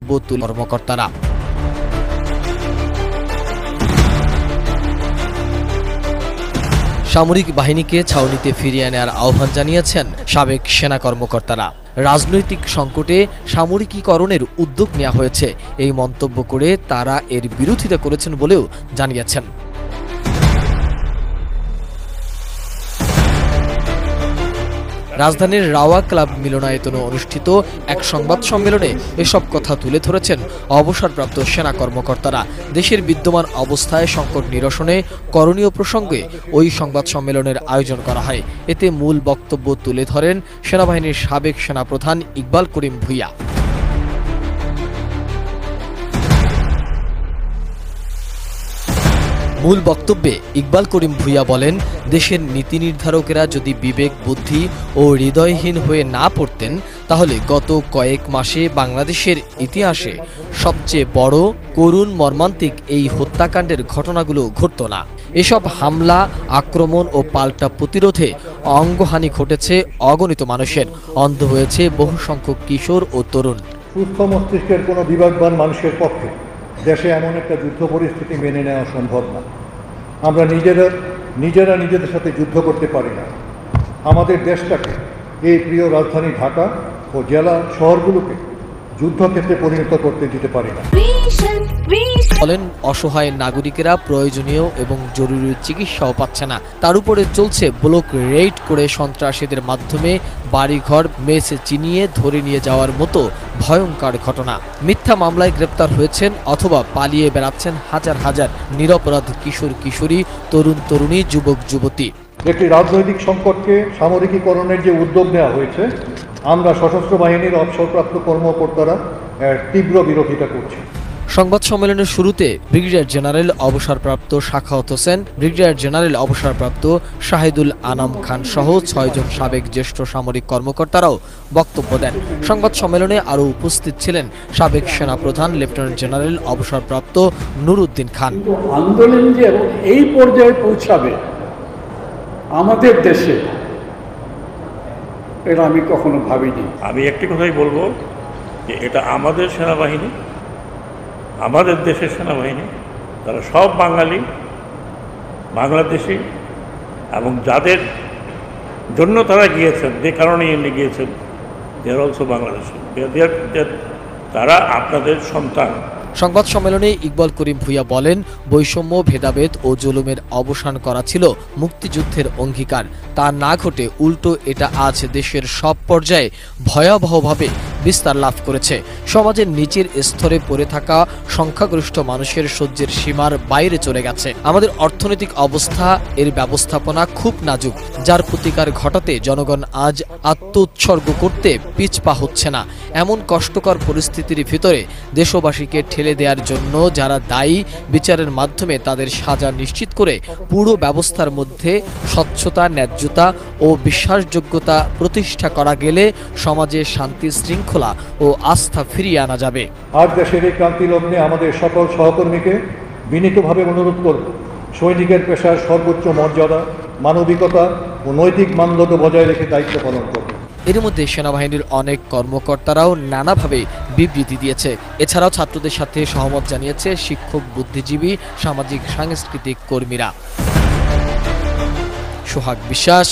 কর্মকর্তারা। সামরিক বাহিনীকে ছাউনিতে ফিরিয়ে নেওয়ার আহ্বান জানিয়েছেন সাবেক সেনা কর্মকর্তারা। রাজনৈতিক সংকটে সামরিকীকরণের উদ্যোগ নেওয়া হয়েছে এই মন্তব্য করে তারা এর বিরোধিতা করেছেন বলেও জানিয়েছেন। রাজধানীর রাওয়া ক্লাব মিলনায়তনে অনুষ্ঠিত এক সংবাদ সম্মেলনে এসব কথা তুলে ধরেছেন অবসরপ্রাপ্ত সেনা কর্মকর্তারা। দেশের বিদ্যমান অবস্থায় সংকট নিরসনে করণীয় প্রসঙ্গে ওই সংবাদ সম্মেলনের আয়োজন করা হয়। এতে মূল বক্তব্য তুলে ধরেন সেনাবাহিনীর সাবেক সেনাপ্রধান ইকবাল করিম ভূঁইয়া। মূল বক্তব্যে ইকবাল করিম ভূঁইয়া বলেন, দেশের নীতি নির্ধারকেরা যদি বিবেক বুদ্ধি ও হৃদয়হীন হয়ে না পড়তেন তাহলে গত কয়েক মাসে বাংলাদেশের ইতিহাসে সবচেয়ে বড় করুণ মর্মান্তিক এই হত্যাকাণ্ডের ঘটনাগুলো ঘটত না। এসব হামলা, আক্রমণ ও পাল্টা প্রতিরোধে অঙ্গহানি ঘটেছে অগণিত মানুষের, অন্ধ হয়েছে বহু সংখ্যক কিশোর ও তরুণ। সুস্থ মস্তিষ্কের কোনো বিবেকবান মানুষের পক্ষে দেশে এমন একটা যুদ্ধ পরিস্থিতি মেনে নেওয়া সম্ভব না। আমরা নিজেরা নিজেদের সাথে যুদ্ধ করতে পারি না। আমাদের দেশটাকে, এই প্রিয় রাজধানী ঢাকা ও জেলা শহরগুলোকে যুদ্ধক্ষেত্রে পরিণত করতে দিতে পারি না। বলেন, অসহায় নাগরিকেরা প্রয়োজনীয় এবং জরুরি চিকিৎসাও পাচ্ছে না। তার উপরে চলছে ব্লক রেইড করে সন্ত্রাসীদের মাধ্যমে বাড়িঘর মেস চিনিয়ে ধরে নিয়ে যাওয়ার মতো ভয়ঙ্কর ঘটনা। মিথ্যা মামলায় গ্রেপ্তার হয়েছেন অথবা পালিয়ে বেড়াচ্ছেন হাজার হাজার নিরপরাধ কিশোর কিশোরী, তরুণ তরুণী, যুবক যুবতী। একটি রাজনৈতিক সংকটকে সামরিকীকরণের যে উদ্যোগ নেওয়া হয়েছে, আমরা সশস্ত্র বাহিনীর অবসরপ্রাপ্ত কর্মকর্তারা এর তীব্র বিরোধিতা করছি। সংবাদ সম্মেলনের শুরুতে ব্রিগেডিয়ার জেনারেল অবসরপ্রাপ্ত সাখাওয়াত হোসেন, ব্রিগেডিয়ার জেনারেল অবসরপ্রাপ্ত শাহিদুল আনাম খান সহ 6 জন সাবেক জ্যেষ্ঠ সামরিক কর্মকর্তারাও বক্তব্য দেন। সংবাদ সম্মেলনে আরও উপস্থিত ছিলেন সাবেক সেনাপ্রধান লেফটেন্যান্ট জেনারেল অবসরপ্রাপ্ত নুরুদ্দিন খান। আন্দোলন যে এই পর্যায়ে পৌঁছাবে আমাদের দেশে, এটা আমি কখনো ভাবিনি। আমি একটি কথাই বলবো যে এটা আমাদের সেনাবাহিনী, আমাদের দেশের সেনাবাহিনী, তারা সব বাঙালি, বাংলাদেশি, এবং যাদের জন্য তারা গিয়েছেন, যে কারণে এমনি গিয়েছেন, দে আর অলসো বাংলাদেশি, তারা আপনাদের সন্তান। সংবাদ সম্মেলনে ইকবাল করিম ভূঁইয়া বলেন, বৈষম্য, ভেদাভেদ ও জুলুমের অবসান করা ছিল মুক্তিযুদ্ধের অঙ্গীকার। তা না ঘটে উল্টো এটা আজ দেশের সব পর্যায়ে ভয়াবহভাবে বিস্তার লাভ করেছে। সমাজের নিচের স্তরে পড়ে থাকা সংখ্যাগরিষ্ঠ মানুষের সহ্যের সীমার বাইরে চলে গেছে। আমাদের অর্থনৈতিক অবস্থা, এর ব্যবস্থাপনা খুব নাজুক, যার প্রতিকার ঘটাতে জনগণ আজ আত্মোৎসর্গ করতে পিছপা হচ্ছে না। এমন কষ্টকর পরিস্থিতির ভিতরে দেশবাসীকে ঠেলে দেওয়ার জন্য যারা দায়ী, বিচারের মাধ্যমে তাদের সাজা নিশ্চিত করে পুরো ব্যবস্থার মধ্যে স্বচ্ছতা, ন্যায্যতা ও বিশ্বাসযোগ্যতা প্রতিষ্ঠা করা গেলে সমাজে শান্তি, শৃঙ্খলা ও আস্থা ফিরিয়ে আনা যাবে। আজ দেশের এই ক্রান্তি লগ্নে আমাদের সকল সহকর্মীকে বিনীতভাবে অনুরোধ করব, সৈনিকের পেশার সর্বোচ্চ মর্যাদা, মানবিকতা ও নৈতিক মানদণ্ড বজায় রেখে দায়িত্ব পালন করবে। এর মধ্যে সেনাবাহিনীর অনেক কর্মকর্তারাও নানাভাবে বিবৃতি দিয়েছে। এছাড়াও ছাত্রদের সাথে সহমত জানিয়েছে শিক্ষক, বুদ্ধিজীবী, সামাজিক সাংস্কৃতিক কর্মীরা। সোহাগ বিশ্বাস।